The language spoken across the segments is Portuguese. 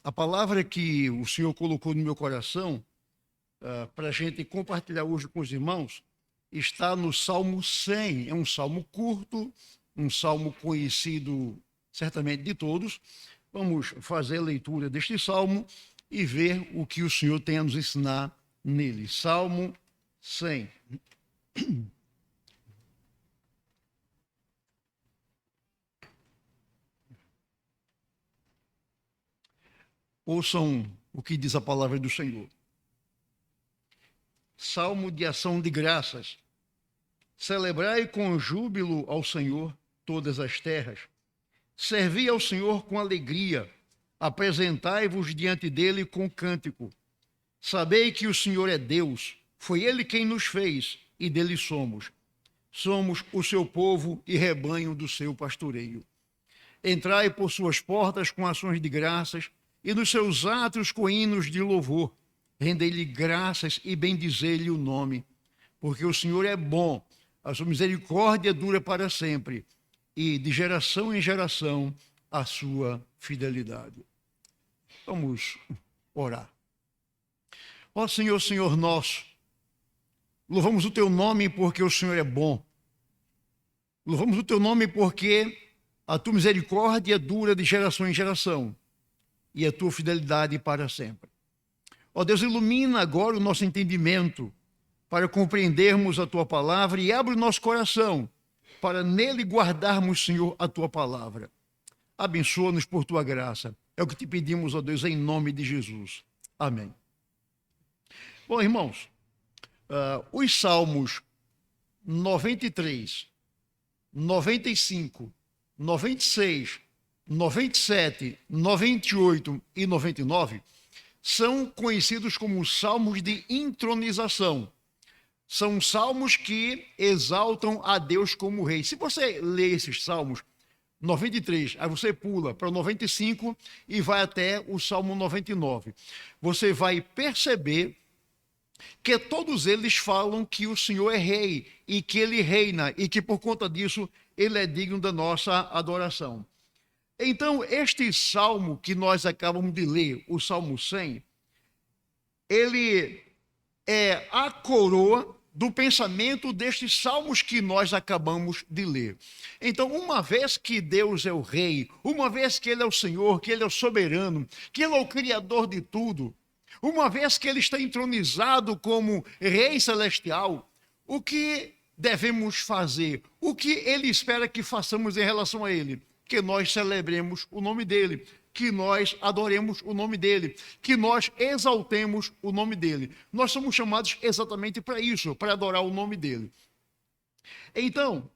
A palavra que o Senhor colocou no meu coração para a gente compartilhar hoje com os irmãos está no Salmo 100. É um salmo curto, um salmo conhecido certamente de todos. Vamos fazer a leitura deste salmo e ver o que o Senhor tem a nos ensinar nele. Salmo 100. Ouçam o que diz a palavra do Senhor. Salmo de ação de graças. Celebrai com júbilo ao Senhor todas as terras. Servi ao Senhor com alegria. Apresentai-vos diante dele com cântico. Sabei que o Senhor é Deus. Foi ele quem nos fez e dele somos. Somos o seu povo e rebanho do seu pastoreio. Entrai por suas portas com ações de graças e nos seus átrios com hinos de louvor. Rendei-lhe graças e bendizei-lhe o nome, porque o Senhor é bom, a sua misericórdia dura para sempre, e de geração em geração a sua fidelidade. Vamos orar. Ó Senhor, Senhor nosso, louvamos o teu nome porque o Senhor é bom. Louvamos o teu nome porque a tua misericórdia dura de geração em geração e a tua fidelidade para sempre. Ó Deus, ilumina agora o nosso entendimento para compreendermos a tua palavra e abre o nosso coração para nele guardarmos, Senhor, a tua palavra. Abençoa-nos por tua graça. É o que te pedimos, ó Deus, em nome de Jesus. Amém. Bom, irmãos, os salmos 93, 95, 96, 97, 98 e 99 são conhecidos como salmos de intronização. São salmos que exaltam a Deus como rei. Se você lê esses salmos, 93, aí você pula para o 95 e vai até o Salmo 99. Você vai perceber que todos eles falam que o Senhor é rei e que ele reina e que por conta disso ele é digno da nossa adoração. Então, este salmo que nós acabamos de ler, o Salmo 100, ele é a coroa do pensamento destes salmos que nós acabamos de ler. Então, uma vez que Deus é o rei, uma vez que ele é o Senhor, que ele é o soberano, que ele é o criador de tudo, uma vez que ele está entronizado como rei celestial, o que devemos fazer? O que ele espera que façamos em relação a ele? Que nós celebremos o nome dele, que nós adoremos o nome dele, que nós exaltemos o nome dele. Nós somos chamados exatamente para isso, para adorar o nome dele. Então,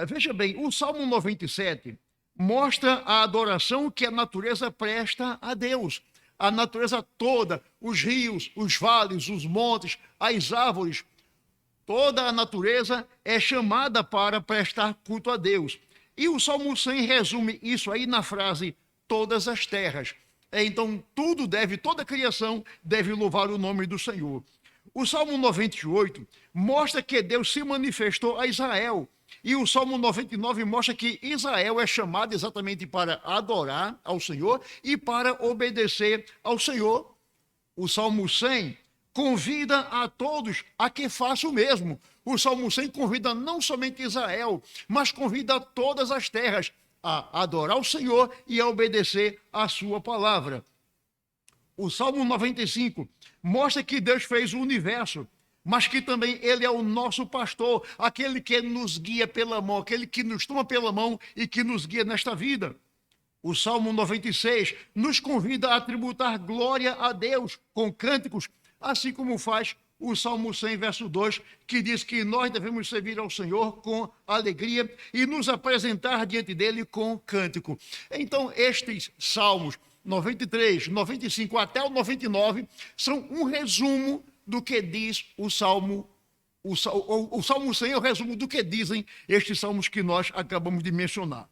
veja bem, o Salmo 97 mostra a adoração que a natureza presta a Deus. A natureza toda, os rios, os vales, os montes, as árvores, toda a natureza é chamada para prestar culto a Deus. E o Salmo 100 resume isso aí na frase, todas as terras. Então, toda a criação deve louvar o nome do Senhor. O Salmo 98 mostra que Deus se manifestou a Israel. E o Salmo 99 mostra que Israel é chamado exatamente para adorar ao Senhor e para obedecer ao Senhor. O Salmo 100 convida a todos a que façam o mesmo. O Salmo 100 convida não somente Israel, mas convida todas as terras a adorar o Senhor e a obedecer a sua palavra. O Salmo 95 mostra que Deus fez o universo, mas que também ele é o nosso pastor, aquele que nos guia pela mão, aquele que nos toma pela mão e que nos guia nesta vida. O Salmo 96 nos convida a tributar glória a Deus com cânticos, assim como faz o Salmo 100, verso 2, que diz que nós devemos servir ao Senhor com alegria e nos apresentar diante dele com cântico. Então, estes salmos 93, 95 até o 99 são um resumo do que diz o Salmo 100 é o resumo do que dizem estes salmos que nós acabamos de mencionar.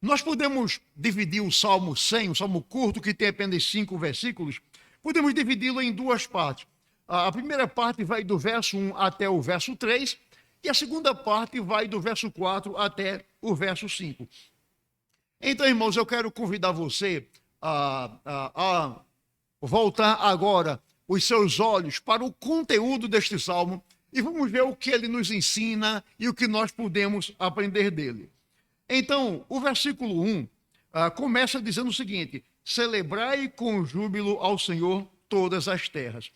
Nós podemos dividir o Salmo 100, um salmo curto que tem apenas 5 versículos, podemos dividi-lo em duas partes. A primeira parte vai do verso 1 até o verso 3, e a segunda parte vai do verso 4 até o verso 5. Então, irmãos, eu quero convidar você a voltar agora os seus olhos para o conteúdo deste salmo e vamos ver o que ele nos ensina e o que nós podemos aprender dele. Então, o versículo 1 começa dizendo o seguinte: celebrai com júbilo ao Senhor todas as terras.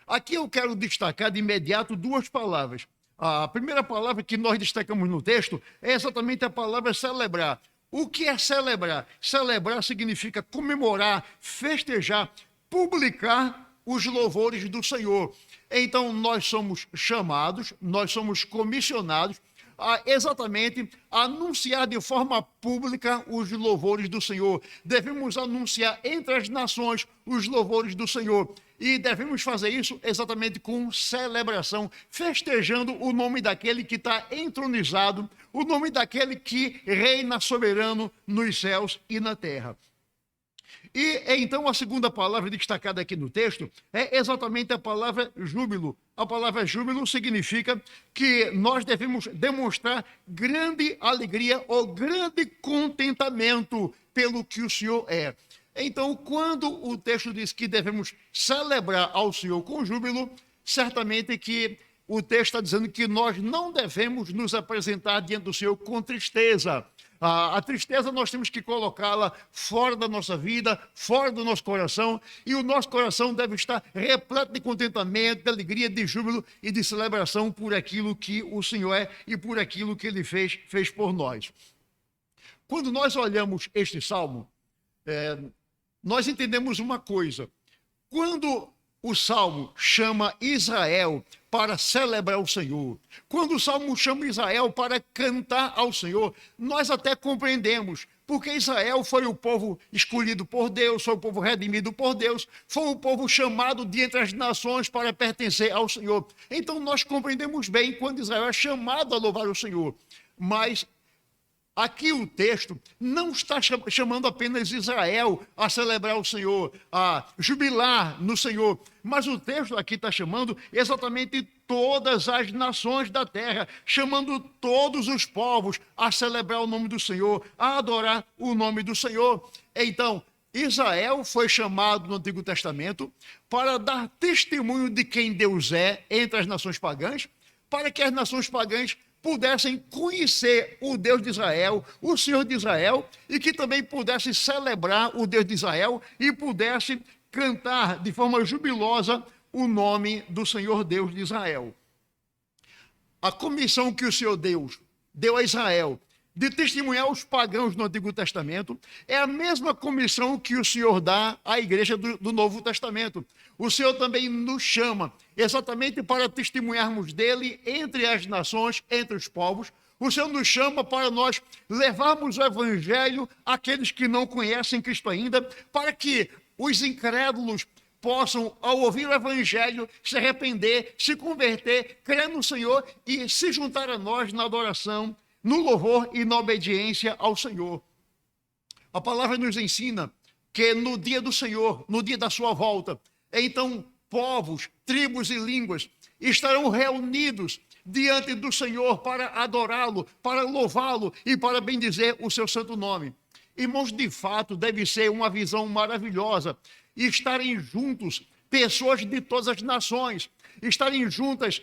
Aqui eu quero destacar de imediato duas palavras. A primeira palavra que nós destacamos no texto é exatamente a palavra celebrar. O que é celebrar? Celebrar significa comemorar, festejar, publicar os louvores do Senhor. Então, nós somos chamados, nós somos comissionados a exatamente anunciar de forma pública os louvores do Senhor. Devemos anunciar entre as nações os louvores do Senhor. E devemos fazer isso exatamente com celebração, festejando o nome daquele que está entronizado, o nome daquele que reina soberano nos céus e na terra. E então a segunda palavra destacada aqui no texto é exatamente a palavra júbilo. A palavra júbilo significa que nós devemos demonstrar grande alegria ou grande contentamento pelo que o Senhor é. Então, quando o texto diz que devemos celebrar ao Senhor com júbilo, certamente que o texto está dizendo que nós não devemos nos apresentar diante do Senhor com tristeza. A tristeza nós temos que colocá-la fora da nossa vida, fora do nosso coração, e o nosso coração deve estar repleto de contentamento, de alegria, de júbilo e de celebração por aquilo que o Senhor é e por aquilo que Ele fez por nós. Quando nós olhamos este salmo, nós entendemos uma coisa. Quando o salmo chama Israel para celebrar o Senhor, quando o salmo chama Israel para cantar ao Senhor, nós até compreendemos, porque Israel foi o povo escolhido por Deus, foi o povo redimido por Deus, foi o povo chamado de entre as nações para pertencer ao Senhor. Então nós compreendemos bem quando Israel é chamado a louvar o Senhor. Mas aqui o texto não está chamando apenas Israel a celebrar o Senhor, a jubilar no Senhor, mas o texto aqui está chamando exatamente todas as nações da terra, chamando todos os povos a celebrar o nome do Senhor, a adorar o nome do Senhor. Então, Israel foi chamado no Antigo Testamento para dar testemunho de quem Deus é entre as nações pagãs, para que as nações pagãs pudessem conhecer o Deus de Israel, o Senhor de Israel, e que também pudessem celebrar o Deus de Israel e pudessem cantar de forma jubilosa o nome do Senhor Deus de Israel. A comissão que o Senhor Deus deu a Israel de testemunhar os pagãos no Antigo Testamento é a mesma comissão que o Senhor dá à igreja do Novo Testamento. O Senhor também nos chama exatamente para testemunharmos dele entre as nações, entre os povos. O Senhor nos chama para nós levarmos o evangelho àqueles que não conhecem Cristo ainda, para que os incrédulos possam, ao ouvir o evangelho, se arrepender, se converter, crer no Senhor e se juntar a nós na adoração, no louvor e na obediência ao Senhor. A palavra nos ensina que no dia do Senhor, no dia da sua volta, então povos, tribos e línguas estarão reunidos diante do Senhor para adorá-lo, para louvá-lo e para bendizer o seu santo nome. Irmãos, de fato, deve ser uma visão maravilhosa estarem juntos pessoas de todas as nações, estarem juntas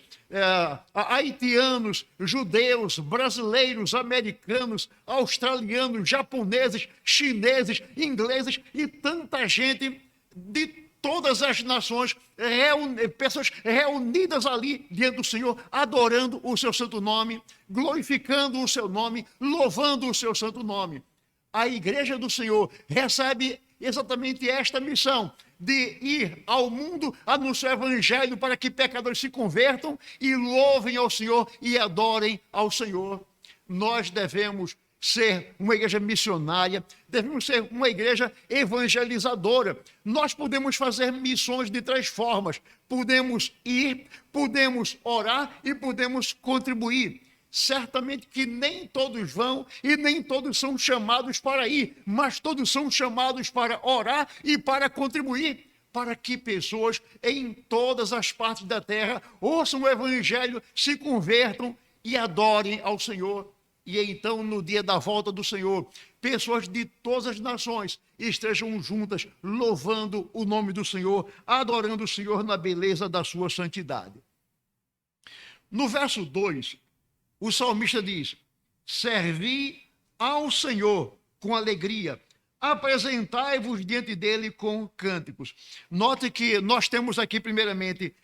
haitianos, judeus, brasileiros, americanos, australianos, japoneses, chineses, ingleses e tanta gente de todas as nações, pessoas reunidas ali diante do Senhor, adorando o seu santo nome, glorificando o seu nome, louvando o seu santo nome. A igreja do Senhor recebe exatamente esta missão de ir ao mundo anunciar o evangelho para que pecadores se convertam e louvem ao Senhor e adorem ao Senhor. Nós devemos ser uma igreja missionária, devemos ser uma igreja evangelizadora. Nós podemos fazer missões de três formas: podemos ir, podemos orar e podemos contribuir. Certamente que nem todos vão e nem todos são chamados para ir, mas todos são chamados para orar e para contribuir, para que pessoas em todas as partes da terra ouçam o evangelho, se convertam e adorem ao Senhor. E então, no dia da volta do Senhor, pessoas de todas as nações estejam juntas, louvando o nome do Senhor, adorando o Senhor na beleza da sua santidade. No verso 2, o salmista diz: servi ao Senhor com alegria, apresentai-vos diante dele com cânticos. Note que nós temos aqui, primeiramente,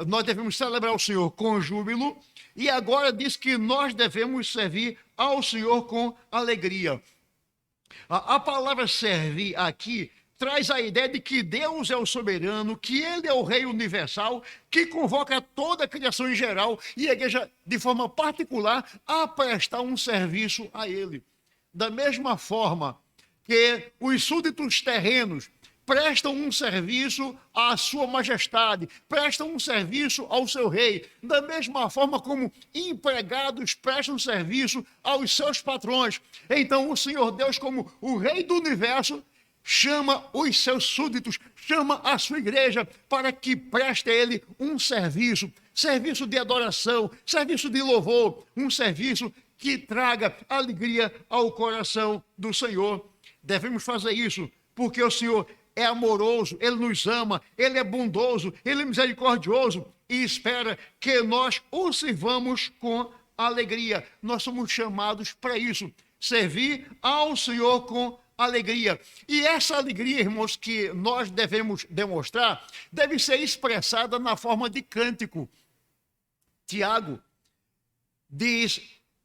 nós devemos celebrar o Senhor com júbilo, e agora diz que nós devemos servir ao Senhor com alegria. A palavra servir aqui traz a ideia de que Deus é o soberano, que Ele é o Rei universal, que convoca toda a criação em geral e a igreja, de forma particular, a prestar um serviço a Ele. Da mesma forma que os súditos terrenos prestam um serviço à sua majestade, prestam um serviço ao seu rei, da mesma forma como empregados prestam serviço aos seus patrões. Então o Senhor Deus, como o Rei do universo, chama os seus súditos, chama a sua igreja para que preste a Ele um serviço de adoração, serviço de louvor, um serviço que traga alegria ao coração do Senhor. Devemos fazer isso porque o Senhor é amoroso, Ele nos ama, Ele é bondoso, Ele é misericordioso e espera que nós o sirvamos com alegria. Nós somos chamados para isso, servir ao Senhor com alegria. E essa alegria, irmãos, que nós devemos demonstrar, deve ser expressada na forma de cântico. Tiago diz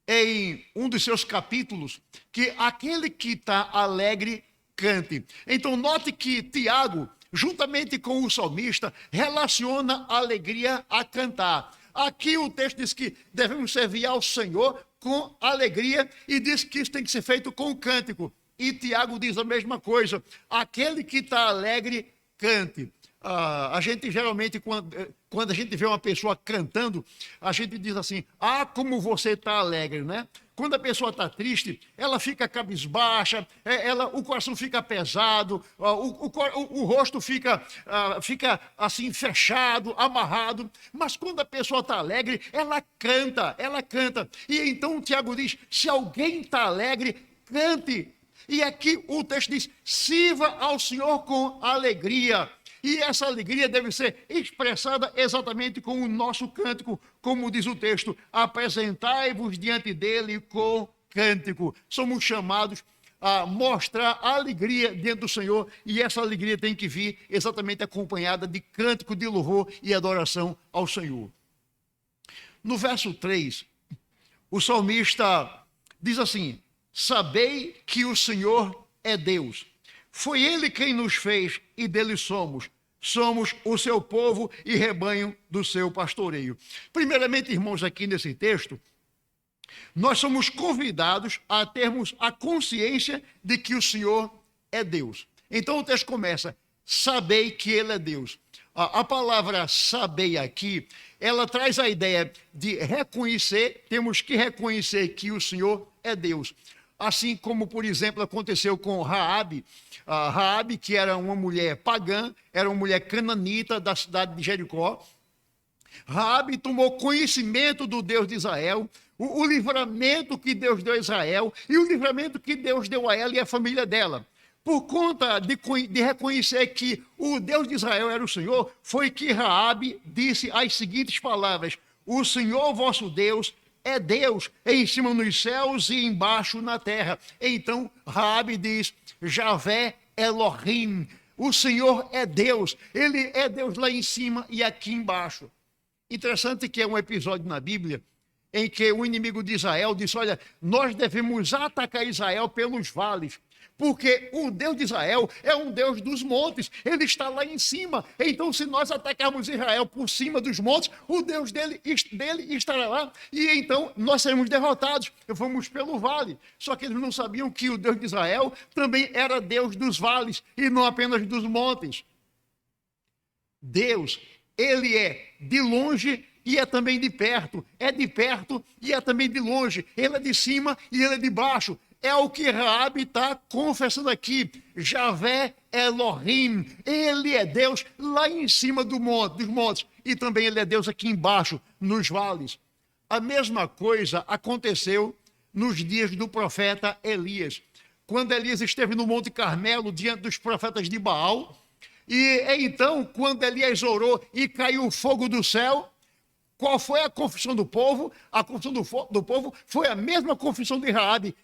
em um dos seus capítulos que aquele que está alegre, cante. Então note que Tiago, juntamente com o salmista, relaciona a alegria a cantar. Aqui o texto diz que devemos servir ao Senhor com alegria e diz que isso tem que ser feito com cântico. E Tiago diz a mesma coisa: aquele que está alegre, cante. A gente geralmente, quando a gente vê uma pessoa cantando, a gente diz assim: ah, como você está alegre, né? Quando a pessoa está triste, ela fica cabisbaixa, o coração fica pesado, o rosto fica assim fechado, amarrado. Mas quando a pessoa está alegre, ela canta. E então o Tiago diz: se alguém está alegre, cante. E aqui o texto diz: sirva ao Senhor com alegria. E essa alegria deve ser expressada exatamente com o nosso cântico, como diz o texto: apresentai-vos diante dele com cântico. Somos chamados a mostrar a alegria diante do Senhor, e essa alegria tem que vir exatamente acompanhada de cântico de louvor e adoração ao Senhor. No verso 3, o salmista diz assim: sabei que o Senhor é Deus. Foi Ele quem nos fez e dele somos. Somos o seu povo e rebanho do seu pastoreio. Primeiramente, irmãos, aqui nesse texto, nós somos convidados a termos a consciência de que o Senhor é Deus. Então o texto começa: sabei que Ele é Deus. A palavra sabei aqui, ela traz a ideia de reconhecer, temos que reconhecer que o Senhor é Deus. Assim como, por exemplo, aconteceu com Raabe. Raabe, que era uma mulher pagã, era uma mulher cananita da cidade de Jericó. Raabe tomou conhecimento do Deus de Israel, o livramento que Deus deu a Israel e o livramento que Deus deu a ela e a família dela. Por conta de reconhecer que o Deus de Israel era o Senhor, foi que Raabe disse as seguintes palavras: o Senhor vosso Deus é Deus em cima nos céus e embaixo na terra. Então Raabe diz: Javé Elohim, o Senhor é Deus, Ele é Deus lá em cima e aqui embaixo. Interessante que é um episódio na Bíblia em que o inimigo de Israel disse: olha, nós devemos atacar Israel pelos vales, porque o Deus de Israel é um Deus dos montes, Ele está lá em cima. Então, se nós atacarmos Israel por cima dos montes, o Deus dele estará lá, e então nós seremos derrotados. Vamos pelo vale. Só que eles não sabiam que o Deus de Israel também era Deus dos vales, e não apenas dos montes. Deus, Ele é de longe e é também de perto e é também de longe. Ele é de cima e Ele é de baixo. É o que Raabe está confessando aqui: Javé Elohim, Ele é Deus lá em cima dos montes, e também Ele é Deus aqui embaixo, nos vales. A mesma coisa aconteceu nos dias do profeta Elias. quando Elias esteve no Monte Carmelo, diante dos profetas de Baal. E então, quando Elias orou e caiu o fogo do céu, qual foi a confissão do povo? A confissão do povo foi a mesma confissão de Raabe.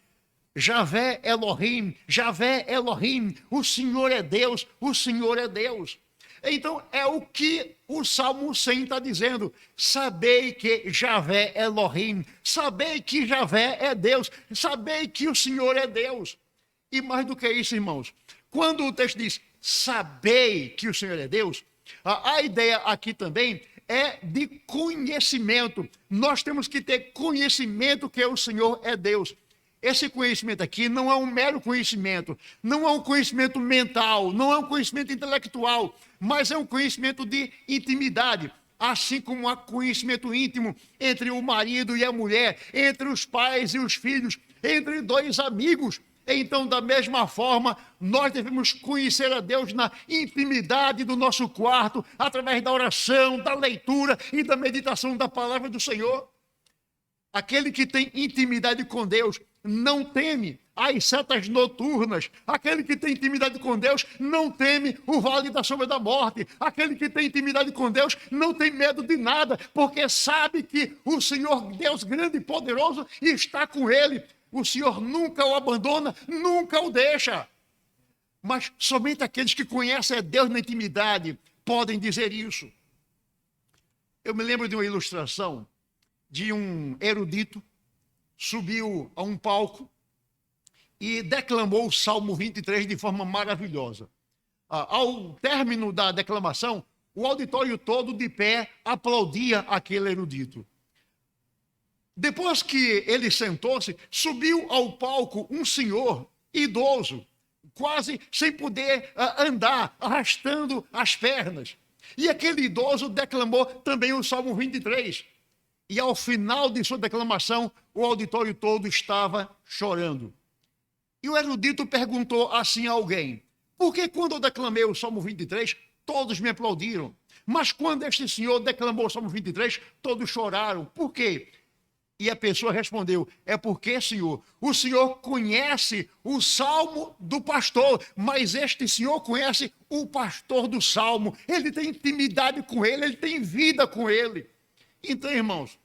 Javé Elohim, Javé Elohim, o Senhor é Deus, o Senhor é Deus. Então, é o que o Salmo 100 está dizendo. Sabei que Javé Elohim, sabei que Javé é Deus, sabei que o Senhor é Deus. E mais do que isso, irmãos, quando o texto diz, sabei que o Senhor é Deus, a ideia aqui também é de conhecimento. Nós temos que ter conhecimento que o Senhor é Deus. Esse conhecimento aqui não é um mero conhecimento, não é um conhecimento mental, não é um conhecimento intelectual, mas é um conhecimento de intimidade, assim como há conhecimento íntimo entre o marido e a mulher, entre os pais e os filhos, entre dois amigos. Então, da mesma forma, nós devemos conhecer a Deus na intimidade do nosso quarto, através da oração, da leitura e da meditação da palavra do Senhor. Aquele que tem intimidade com Deus não teme as setas noturnas. Aquele que tem intimidade com Deus não teme o vale da sombra da morte. Aquele que tem intimidade com Deus não tem medo de nada, porque sabe que o Senhor, Deus grande e poderoso, está com ele. O Senhor nunca o abandona, nunca o deixa. Mas somente aqueles que conhecem a Deus na intimidade podem dizer isso. Eu me lembro de uma ilustração de um erudito, subiu a um palco e declamou o Salmo 23 de forma maravilhosa. Ao término da declamação, o auditório todo de pé aplaudia aquele erudito. Depois que ele sentou-se, subiu ao palco um senhor idoso, quase sem poder andar, arrastando as pernas. E aquele idoso declamou também o Salmo 23. E ao final de sua declamação, o auditório todo estava chorando. E o erudito perguntou assim a alguém: por que quando eu declamei o Salmo 23, todos me aplaudiram? Mas quando este senhor declamou o Salmo 23, todos choraram. Por quê? E a pessoa respondeu: é porque, Senhor, o Senhor conhece o salmo do pastor, mas este Senhor conhece o pastor do salmo. Ele tem intimidade com ele, ele tem vida com ele. Então, irmãos,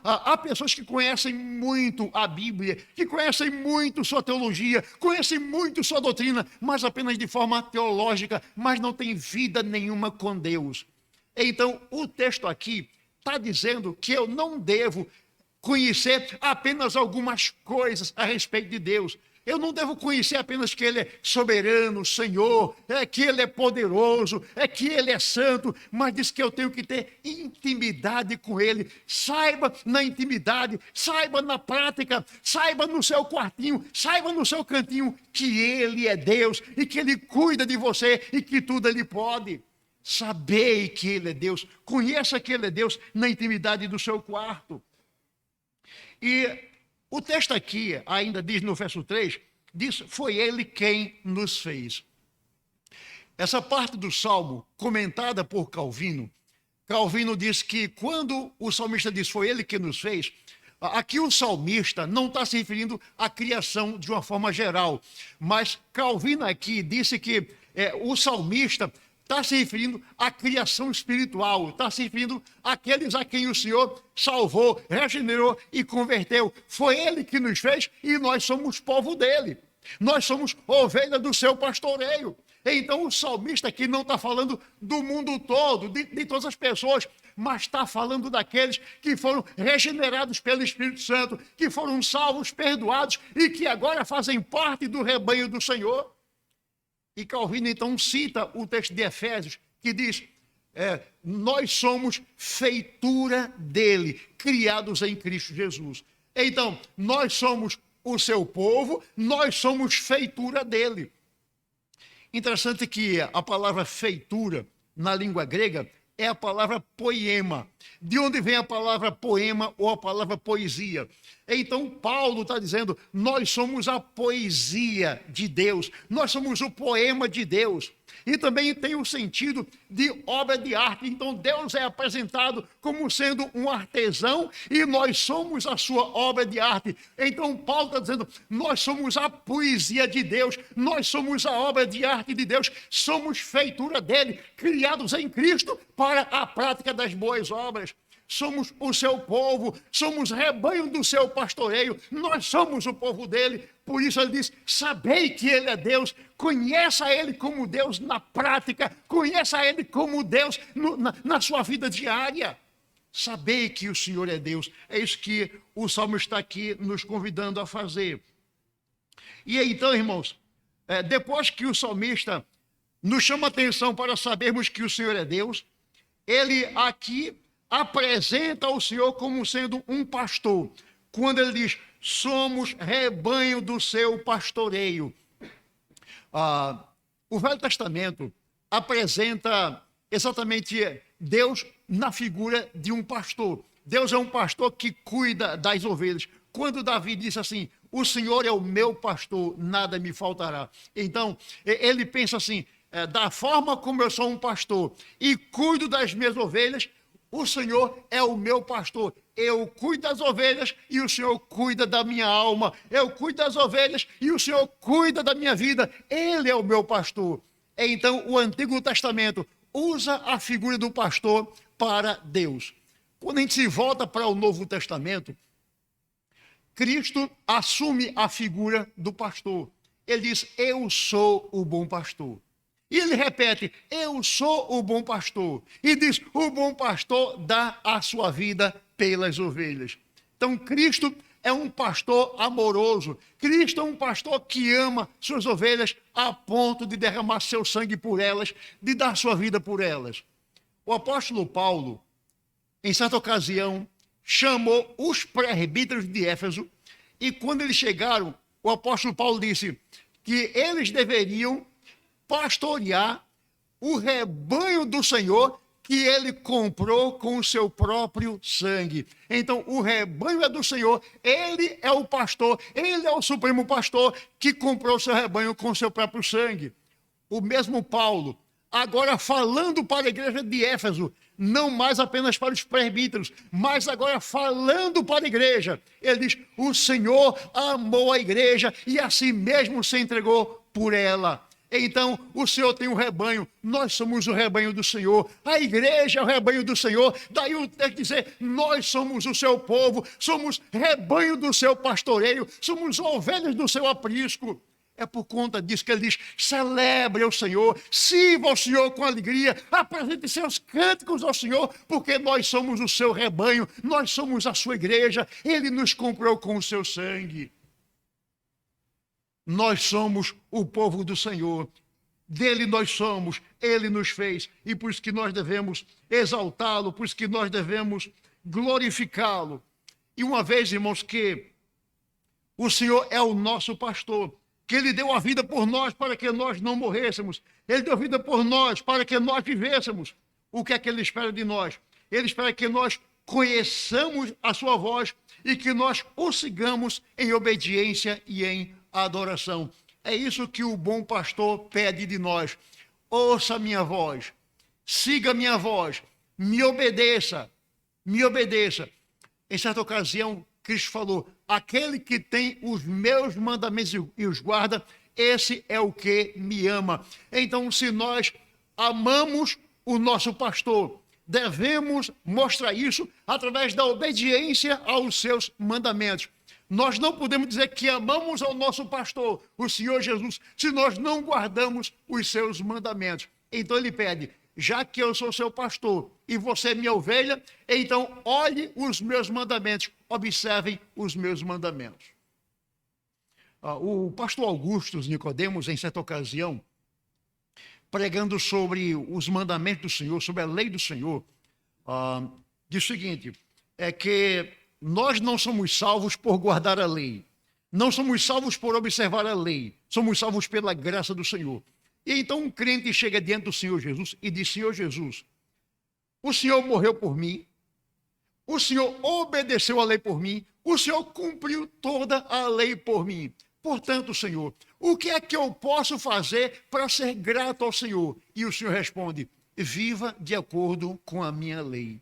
há pessoas que conhecem muito a Bíblia, que conhecem muito sua teologia, conhecem muito sua doutrina, mas apenas de forma teológica, mas não tem vida nenhuma com Deus. Então, o texto aqui está dizendo que eu não devo conhecer apenas algumas coisas a respeito de Deus. Eu não devo conhecer apenas que Ele é soberano, Senhor, que Ele é poderoso, que Ele é santo, mas diz que eu tenho que ter intimidade com Ele. Saiba na intimidade, saiba na prática, saiba no seu quartinho, saiba no seu cantinho que Ele é Deus e que Ele cuida de você e que tudo Ele pode. Sabei que Ele é Deus, conheça que Ele é Deus na intimidade do seu quarto. E o texto aqui ainda diz no verso 3, diz, foi Ele quem nos fez. Essa parte do Salmo, comentada por Calvino, Calvino diz que quando o salmista diz, foi Ele que nos fez, aqui o salmista não está se referindo à criação de uma forma geral, mas Calvino aqui disse que o salmista está se referindo à criação espiritual, está se referindo àqueles a quem o Senhor salvou, regenerou e converteu. Foi Ele que nos fez e nós somos povo dele. Nós somos ovelha do seu pastoreio. Então o salmista aqui não está falando do mundo todo, de todas as pessoas, mas está falando daqueles que foram regenerados pelo Espírito Santo, que foram salvos, perdoados e que agora fazem parte do rebanho do Senhor. E Calvino, então, cita o texto de Efésios, que diz, nós somos feitura dele, criados em Cristo Jesus. Então, nós somos o seu povo, nós somos feitura dele. Interessante que a palavra feitura, na língua grega, é a palavra poema. De onde vem a palavra poema ou a palavra poesia? Então Paulo está dizendo, nós somos a poesia de Deus, nós somos o poema de Deus. E também tem o sentido de obra de arte. Então Deus é apresentado como sendo um artesão e nós somos a sua obra de arte. Então Paulo está dizendo, nós somos a poesia de Deus, nós somos a obra de arte de Deus, somos feitura dele, criados em Cristo para a prática das boas obras. Somos o seu povo, somos rebanho do seu pastoreio, nós somos o povo dele. Por isso ele diz, sabei que ele é Deus, conheça ele como Deus na prática, conheça ele como Deus na sua vida diária. Sabei que o Senhor é Deus. É isso que o Salmo está aqui nos convidando a fazer. E então, irmãos, depois que o salmista nos chama a atenção para sabermos que o Senhor é Deus, ele aqui apresenta o Senhor como sendo um pastor. Quando ele diz, somos rebanho do seu pastoreio. O Velho Testamento apresenta exatamente Deus na figura de um pastor. Deus é um pastor que cuida das ovelhas. Quando Davi disse assim, o Senhor é o meu pastor, nada me faltará. Então, ele pensa assim, da forma como eu sou um pastor e cuido das minhas ovelhas, o Senhor é o meu pastor. Eu cuido das ovelhas e o Senhor cuida da minha alma. Eu cuido das ovelhas e o Senhor cuida da minha vida. Ele é o meu pastor. Então, o Antigo Testamento usa a figura do pastor para Deus. Quando a gente se volta para o Novo Testamento, Cristo assume a figura do pastor. Ele diz, eu sou o bom pastor. E ele repete, eu sou o bom pastor. E diz, o bom pastor dá a sua vida pelas ovelhas. Então, Cristo é um pastor amoroso. Cristo é um pastor que ama suas ovelhas a ponto de derramar seu sangue por elas, de dar sua vida por elas. O apóstolo Paulo, em certa ocasião, chamou os presbíteros de Éfeso e quando eles chegaram, o apóstolo Paulo disse que eles deveriam pastorear o rebanho do Senhor que ele comprou com o seu próprio sangue. Então, o rebanho é do Senhor, ele é o pastor, ele é o supremo pastor que comprou o seu rebanho com o seu próprio sangue. O mesmo Paulo, agora falando para a igreja de Éfeso, não mais apenas para os presbíteros, mas agora falando para a igreja, ele diz, o Senhor amou a igreja e a si mesmo se entregou por ela. Então, o Senhor tem um rebanho, nós somos o rebanho do Senhor, a igreja é o rebanho do Senhor, daí eu tenho que dizer, nós somos o seu povo, somos rebanho do seu pastoreio, somos ovelhas do seu aprisco. É por conta disso que ele diz, celebre ao Senhor, sirva ao Senhor com alegria, apresente seus cânticos ao Senhor, porque nós somos o seu rebanho, nós somos a sua igreja, ele nos comprou com o seu sangue. Nós somos o povo do Senhor, dele nós somos, ele nos fez, e por isso que nós devemos exaltá-lo, por isso que nós devemos glorificá-lo. E uma vez, irmãos, que o Senhor é o nosso pastor, que ele deu a vida por nós para que nós não morrêssemos, ele deu a vida por nós para que nós vivêssemos. O que é que ele espera de nós? Ele espera que nós conheçamos a sua voz e que nós o sigamos em obediência e em adoração. É isso que o bom pastor pede de nós. Ouça a minha voz, siga a minha voz, me obedeça, me obedeça. Em certa ocasião, Cristo falou, aquele que tem os meus mandamentos e os guarda, esse é o que me ama. Então, se nós amamos o nosso pastor, devemos mostrar isso através da obediência aos seus mandamentos. Nós não podemos dizer que amamos ao nosso pastor, o Senhor Jesus, se nós não guardamos os seus mandamentos. Então ele pede, já que eu sou seu pastor e você é minha ovelha, então olhe os meus mandamentos, observem os meus mandamentos. O pastor Augusto Nicodemos, em certa ocasião, pregando sobre os mandamentos do Senhor, sobre a lei do Senhor, diz o seguinte, é que nós não somos salvos por guardar a lei, não somos salvos por observar a lei, somos salvos pela graça do Senhor. E então um crente chega diante do Senhor Jesus e diz, Senhor Jesus, o Senhor morreu por mim, O Senhor obedeceu a lei por mim, o Senhor cumpriu toda a lei por mim. Portanto, Senhor, o que é que eu posso fazer para ser grato ao Senhor? E o Senhor responde: viva de acordo com a minha lei.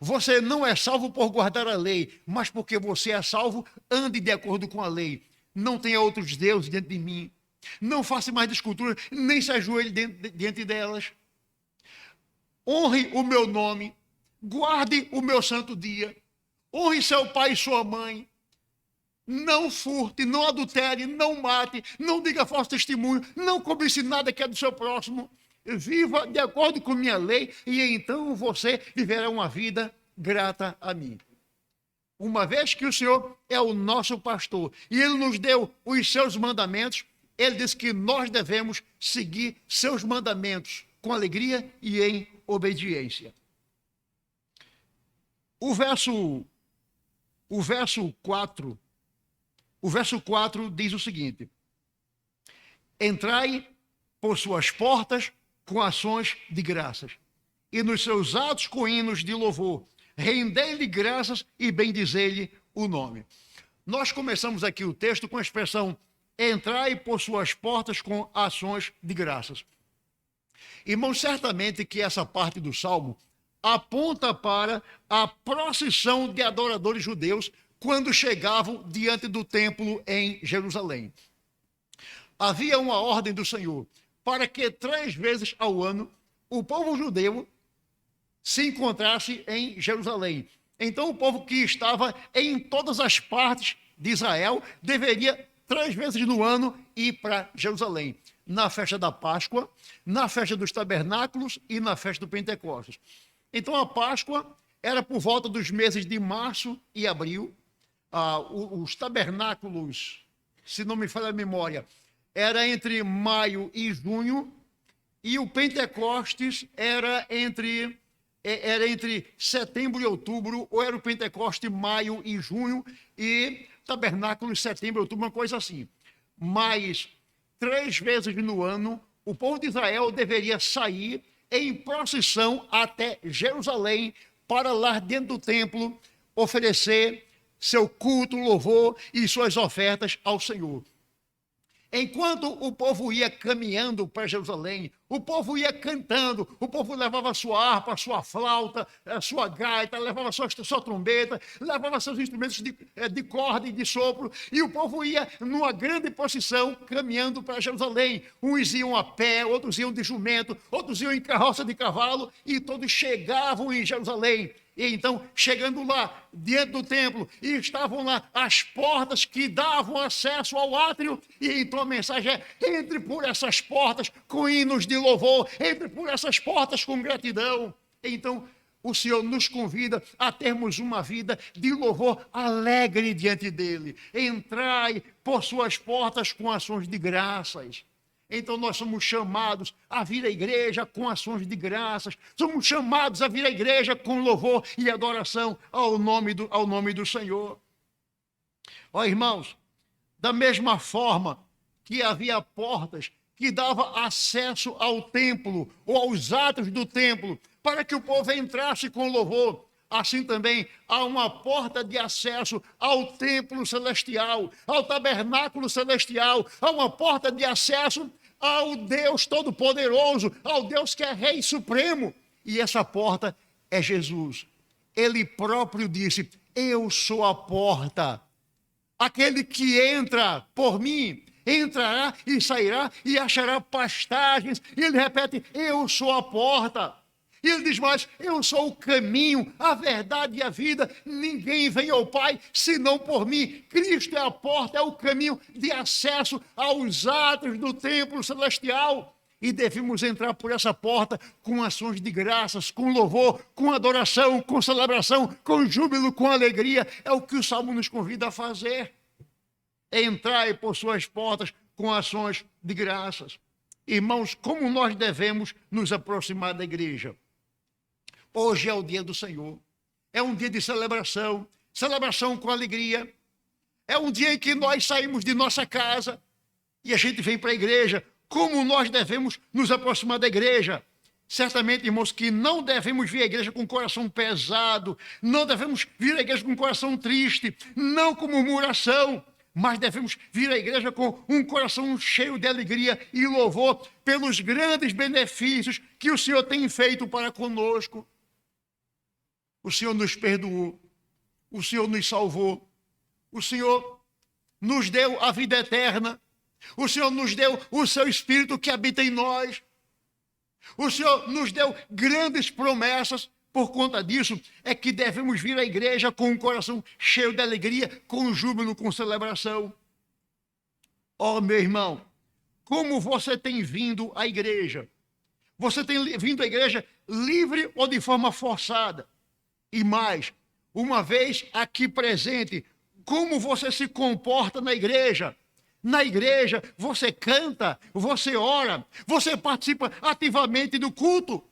Você não é salvo por guardar a lei, mas porque você é salvo, ande de acordo com a lei. Não tenha outros deuses diante de mim. Não faça mais de escultura, nem se ajoelhe diante delas. Honre o meu nome, guarde o meu santo dia, honre seu pai e sua mãe. Não furte, não adultere, não mate, não diga falso testemunho, não cobice nada que é do seu próximo. Viva de acordo com minha lei e então você viverá uma vida grata a mim. Uma vez que o Senhor é o nosso pastor e Ele nos deu os seus mandamentos, Ele diz que nós devemos seguir seus mandamentos com alegria e em obediência. O verso 4 diz o seguinte: entrai por suas portas com ações de graças, e nos seus atos com hinos de louvor, rendei-lhe graças e bendizei-lhe o nome. Nós começamos aqui o texto com a expressão entrai por suas portas com ações de graças. Irmãos, certamente que essa parte do Salmo aponta para a procissão de adoradores judeus quando chegavam diante do templo em Jerusalém. Havia uma ordem do Senhor para que 3 vezes ao ano o povo judeu se encontrasse em Jerusalém. Então o povo que estava em todas as partes de Israel deveria 3 vezes no ano ir para Jerusalém. Na festa da Páscoa, na festa dos tabernáculos e na festa do Pentecostes. Então a Páscoa era por volta dos meses de março e abril. Os tabernáculos, se não me falha a memória, era entre maio e junho, e o Pentecostes era entre setembro e outubro, ou era o Pentecoste maio e junho, e tabernáculos setembro e outubro, uma coisa assim. Mas 3 vezes no ano, o povo de Israel deveria sair em procissão até Jerusalém, para lá dentro do templo oferecer seu culto, louvor e suas ofertas ao Senhor. Enquanto o povo ia caminhando para Jerusalém, o povo ia cantando, o povo levava a sua harpa, a sua flauta, a sua gaita, levava a sua trombeta, levava seus instrumentos de corda e de sopro, e o povo ia numa grande procissão caminhando para Jerusalém. Uns iam a pé, outros iam de jumento, outros iam em carroça de cavalo, e todos chegavam em Jerusalém. E então, chegando lá, diante do templo, e estavam lá as portas que davam acesso ao átrio, e então a mensagem é: entre por essas portas com hinos de louvor, entre por essas portas com gratidão. Então, o Senhor nos convida a termos uma vida de louvor alegre diante dEle. Entrai por suas portas com ações de graças. Então nós somos chamados a vir à igreja com ações de graças, somos chamados a vir à igreja com louvor e adoração ao nome do Senhor. Ó irmãos, da mesma forma que havia portas que davam acesso ao templo ou aos atos do templo para que o povo entrasse com louvor, assim também há uma porta de acesso ao templo celestial, ao tabernáculo celestial, há uma porta de acesso ao Deus Todo-Poderoso, ao Deus que é Rei Supremo. E essa porta é Jesus. Ele próprio disse: eu sou a porta. Aquele que entra por mim, entrará e sairá e achará pastagens. E ele repete: eu sou a porta. E ele diz mais: eu sou o caminho, a verdade e a vida. Ninguém vem ao Pai senão por mim. Cristo é a porta, é o caminho de acesso aos atos do templo celestial. E devemos entrar por essa porta com ações de graças, com louvor, com adoração, com celebração, com júbilo, com alegria. É o que o Salmo nos convida a fazer. Entrai por suas portas com ações de graças. Irmãos, como nós devemos nos aproximar da igreja? Hoje é o dia do Senhor, é um dia de celebração, celebração com alegria. É um dia em que nós saímos de nossa casa e a gente vem para a igreja. Como nós devemos nos aproximar da igreja? Certamente, irmãos, que não devemos vir à igreja com o coração pesado, não devemos vir à igreja com o coração triste, não com murmuração, mas devemos vir à igreja com um coração cheio de alegria e louvor pelos grandes benefícios que o Senhor tem feito para conosco. O Senhor nos perdoou, o Senhor nos salvou, o Senhor nos deu a vida eterna, o Senhor nos deu o seu Espírito que habita em nós. O Senhor nos deu grandes promessas. Por conta disso, é que devemos vir à igreja com um coração cheio de alegria, com júbilo, com celebração. Oh, meu irmão, como você tem vindo à igreja? Você tem vindo à igreja livre ou de forma forçada? E mais, uma vez aqui presente, como você se comporta na igreja? Na igreja, você canta, você ora, você participa ativamente do culto.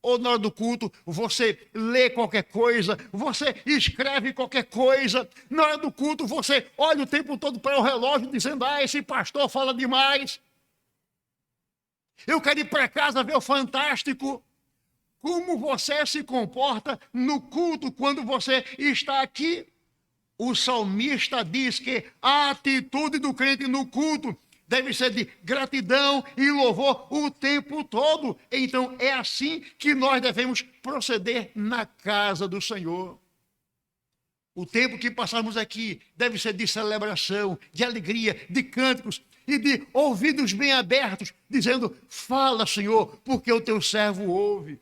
Ou na hora do culto, você lê qualquer coisa, você escreve qualquer coisa. Na hora do culto, você olha o tempo todo para o relógio, dizendo, esse pastor fala demais. Eu quero ir para casa ver o Fantástico. Como você se comporta no culto quando você está aqui? O salmista diz que a atitude do crente no culto deve ser de gratidão e louvor o tempo todo. Então, é assim que nós devemos proceder na casa do Senhor. O tempo que passamos aqui deve ser de celebração, de alegria, de cânticos e de ouvidos bem abertos, dizendo, fala, Senhor, porque o teu servo ouve.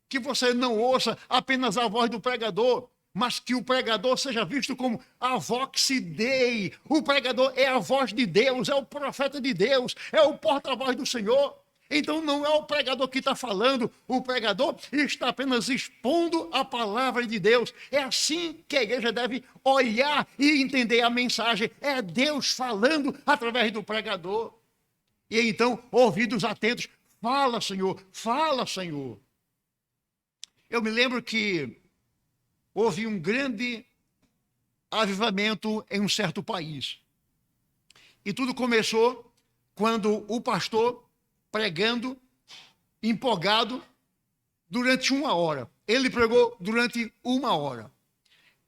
Que você não ouça apenas a voz do pregador, mas que o pregador seja visto como a vox Dei. O pregador é a voz de Deus, é o profeta de Deus, é o porta-voz do Senhor. Então não é o pregador que está falando, o pregador está apenas expondo a palavra de Deus. É assim que a igreja deve olhar e entender a mensagem. É Deus falando através do pregador. E então, ouvidos atentos, fala, Senhor, fala, Senhor. Eu me lembro que houve um grande avivamento em um certo país. E tudo começou quando o pastor, pregando, empolgado, durante 1 hora. Ele pregou durante 1 hora.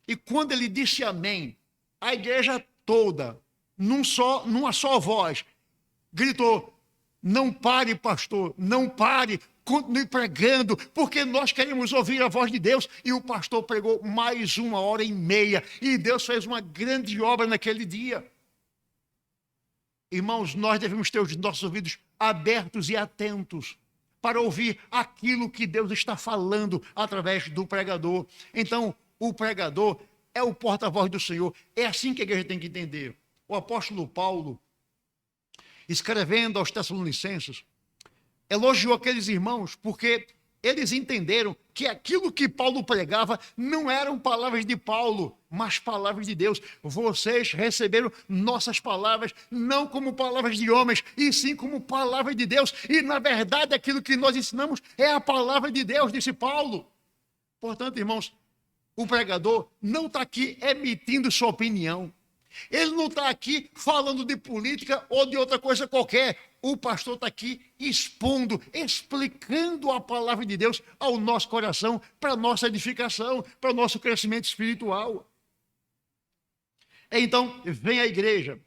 E quando ele disse amém, a igreja toda, numa só voz, gritou, não pare, pastor, não pare, continue pregando, porque nós queremos ouvir a voz de Deus. E o pastor pregou mais 1h30, e Deus fez uma grande obra naquele dia. Irmãos, nós devemos ter os nossos ouvidos abertos e atentos para ouvir aquilo que Deus está falando através do pregador. Então, o pregador é o porta-voz do Senhor. É assim que a igreja tem que entender. O apóstolo Paulo, escrevendo aos Tessalonicenses, elogiou aqueles irmãos porque eles entenderam que aquilo que Paulo pregava não eram palavras de Paulo, mas palavras de Deus. Vocês receberam nossas palavras não como palavras de homens, e sim como palavra de Deus. E, na verdade, aquilo que nós ensinamos é a palavra de Deus, disse Paulo. Portanto, irmãos, o pregador não está aqui emitindo sua opinião. Ele não está aqui falando de política ou de outra coisa qualquer. O pastor está aqui expondo, explicando a palavra de Deus ao nosso coração, para a nossa edificação, para o nosso crescimento espiritual. Então, vem à igreja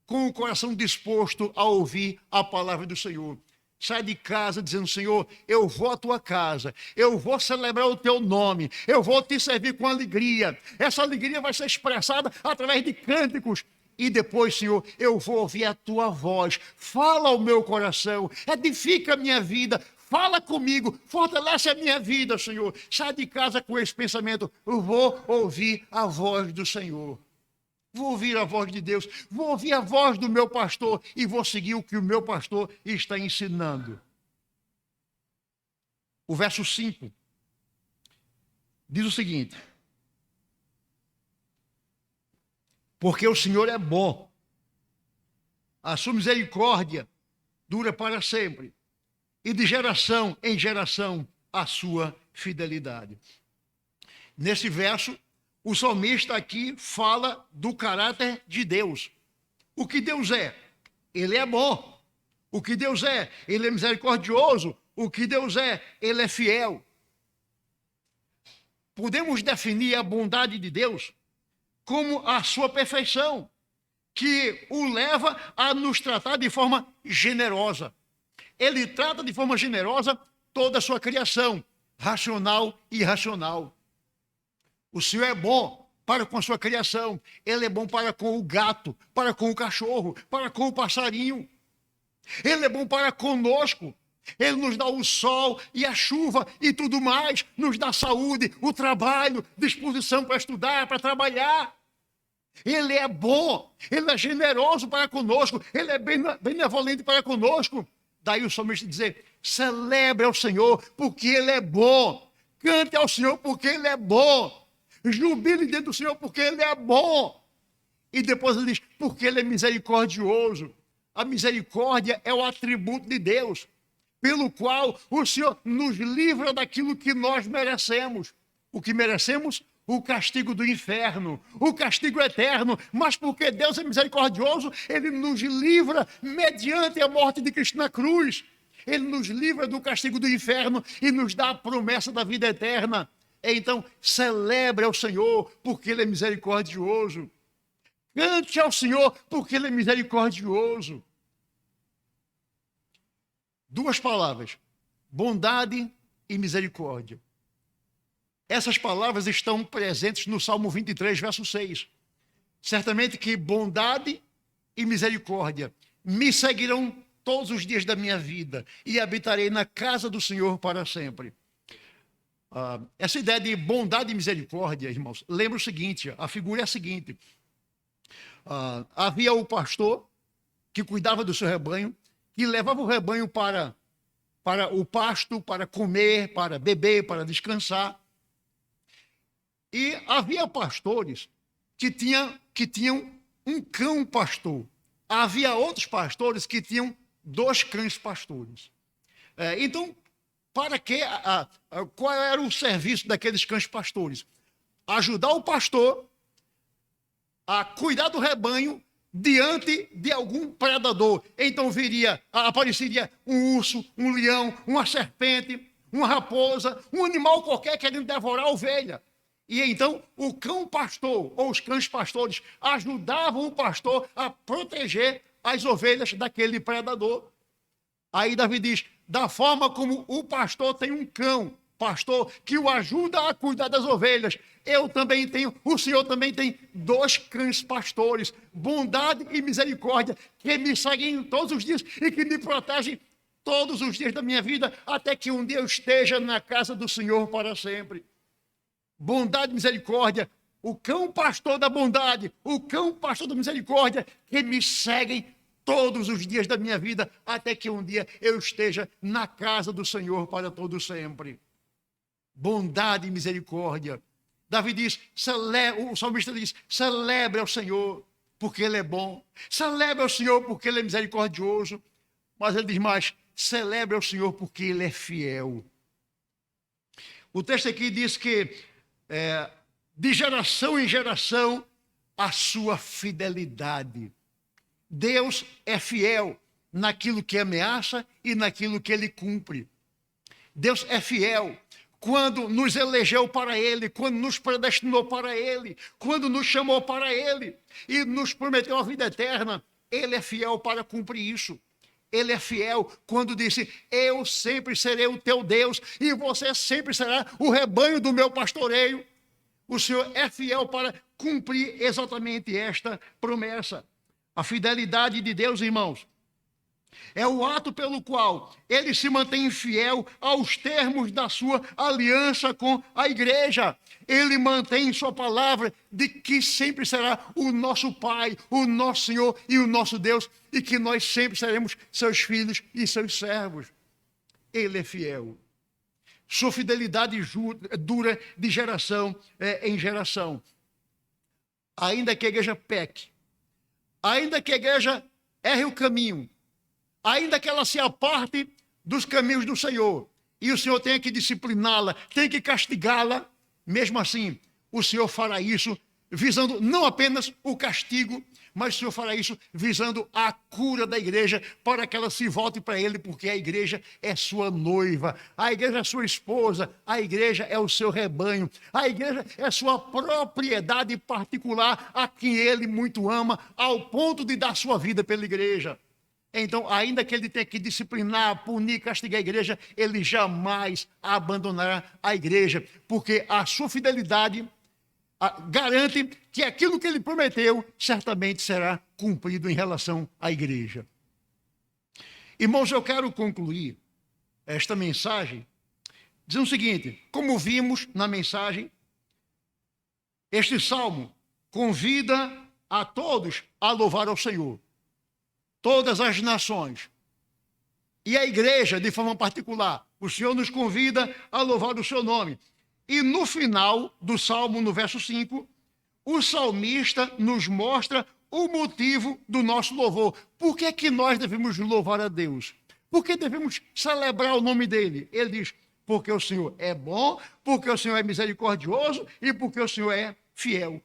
com o coração disposto a ouvir a palavra do Senhor. Sai de casa dizendo, Senhor, eu vou à tua casa, eu vou celebrar o teu nome, eu vou te servir com alegria. Essa alegria vai ser expressada através de cânticos. E depois, Senhor, eu vou ouvir a tua voz. Fala ao meu coração, edifica a minha vida, fala comigo, fortalece a minha vida, Senhor. Sai de casa com esse pensamento, eu vou ouvir a voz do Senhor. Vou ouvir a voz de Deus, vou ouvir a voz do meu pastor e vou seguir o que o meu pastor está ensinando. O verso 5 diz o seguinte: porque o Senhor é bom, a sua misericórdia dura para sempre, e de geração em geração a sua fidelidade. Nesse verso, o salmista aqui fala do caráter de Deus. O que Deus é? Ele é bom. O que Deus é? Ele é misericordioso. o que Deus é? Ele é fiel. Podemos definir a bondade de Deus como a sua perfeição, que o leva a nos tratar de forma generosa. Ele trata de forma generosa toda a sua criação, racional e irracional. O Senhor é bom para com a sua criação. Ele é bom para com o gato, para com o cachorro, para com o passarinho. Ele é bom para conosco. Ele nos dá o sol e a chuva e tudo mais, nos dá saúde, o trabalho, disposição para estudar, para trabalhar. Ele é bom, ele é generoso para conosco, ele é benevolente para conosco. Daí o salmista dizer: celebre ao Senhor porque ele é bom, cante ao Senhor porque ele é bom, jubile diante do Senhor porque ele é bom. E depois ele diz: porque ele é misericordioso. A misericórdia é o atributo de Deus, pelo qual o Senhor nos livra daquilo que nós merecemos. O que merecemos? O castigo do inferno, o castigo eterno. Mas porque Deus é misericordioso, ele nos livra mediante a morte de Cristo na cruz. Ele nos livra do castigo do inferno e nos dá a promessa da vida eterna. Então, celebre ao Senhor, porque ele é misericordioso. Cante ao Senhor, porque ele é misericordioso. Duas palavras: bondade e misericórdia. Essas palavras estão presentes no Salmo 23, verso 6. Certamente que bondade e misericórdia me seguirão todos os dias da minha vida e habitarei na casa do Senhor para sempre. Essa ideia de bondade e misericórdia, irmãos, lembra o seguinte, a figura é a seguinte. Havia o pastor que cuidava do seu rebanho, que levava o rebanho para o pasto, para comer, para beber, para descansar. E havia pastores que tinham um cão pastor. Havia outros pastores que tinham 2 cães pastores. Então, qual era o serviço daqueles cães pastores? Ajudar o pastor a cuidar do rebanho diante de algum predador. Então apareceria um urso, um leão, uma serpente, uma raposa, um animal qualquer querendo devorar a ovelha. E então o cão pastor ou os cães pastores ajudavam o pastor a proteger as ovelhas daquele predador. Aí Davi diz: da forma como o pastor tem um cão pastor que o ajuda a cuidar das ovelhas, o Senhor também tem 2 cães pastores, bondade e misericórdia, que me seguem todos os dias e que me protegem todos os dias da minha vida, até que um dia eu esteja na casa do Senhor para sempre. Bondade e misericórdia, o cão pastor da bondade, o cão pastor da misericórdia, que me seguem todos os dias da minha vida, até que um dia eu esteja na casa do Senhor para todo sempre. Bondade e misericórdia. Davi diz, o salmista diz, celebre ao Senhor, porque ele é bom. Celebre ao Senhor, porque ele é misericordioso. Mas ele diz mais, celebre ao Senhor, porque ele é fiel. O texto aqui diz que de geração em geração a sua fidelidade. Deus é fiel naquilo que ameaça e naquilo que ele cumpre. Deus é fiel quando nos elegeu para ele, quando nos predestinou para ele, quando nos chamou para ele e nos prometeu a vida eterna. Ele é fiel para cumprir isso. Ele é fiel quando disse, eu sempre serei o teu Deus e você sempre será o rebanho do meu pastoreio. O Senhor é fiel para cumprir exatamente esta promessa. A fidelidade de Deus, irmãos, é o ato pelo qual ele se mantém fiel aos termos da sua aliança com a igreja. Ele mantém sua palavra de que sempre será o nosso Pai, o nosso Senhor e o nosso Deus, e que nós sempre seremos seus filhos e seus servos. Ele é fiel. Sua fidelidade dura de geração em geração. Ainda que a igreja peque, ainda que a igreja erre o caminho, ainda que ela se aparte dos caminhos do Senhor, e o Senhor tenha que discipliná-la, tenha que castigá-la, mesmo assim, o Senhor fará isso, visando não apenas o castigo, mas o Senhor fará isso visando a cura da igreja, para que ela se volte para Ele, porque a igreja é sua noiva, a igreja é sua esposa, a igreja é o seu rebanho, a igreja é sua propriedade particular, a quem Ele muito ama, ao ponto de dar sua vida pela igreja. Então, ainda que ele tenha que disciplinar, punir, castigar a igreja, ele jamais abandonará a igreja, porque a sua fidelidade garante que aquilo que ele prometeu certamente será cumprido em relação à igreja. Irmãos, eu quero concluir esta mensagem dizendo o seguinte: como vimos na mensagem, este salmo convida a todos a louvar ao Senhor, todas as nações, e a igreja de forma particular. O Senhor nos convida a louvar o seu nome. E no final do salmo, no verso 5, o salmista nos mostra o motivo do nosso louvor. Por que é que nós devemos louvar a Deus? Por que devemos celebrar o nome dele? Ele diz: porque o Senhor é bom, porque o Senhor é misericordioso e porque o Senhor é fiel.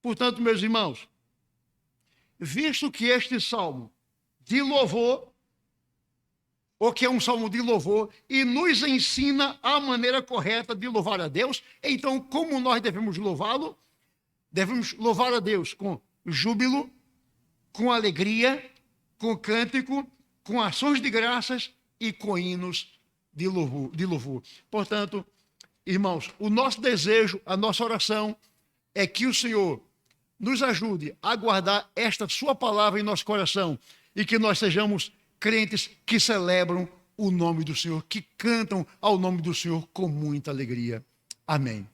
Portanto, meus irmãos, visto que este salmo de louvor, ou que é um salmo de louvor, e nos ensina a maneira correta de louvar a Deus, então como nós devemos louvá-lo? Devemos louvar a Deus com júbilo, com alegria, com cântico, com ações de graças e com hinos de louvor. Portanto, irmãos, o nosso desejo, a nossa oração é que o Senhor nos ajude a guardar esta sua palavra em nosso coração e que nós sejamos crentes que celebram o nome do Senhor, que cantam ao nome do Senhor com muita alegria. Amém.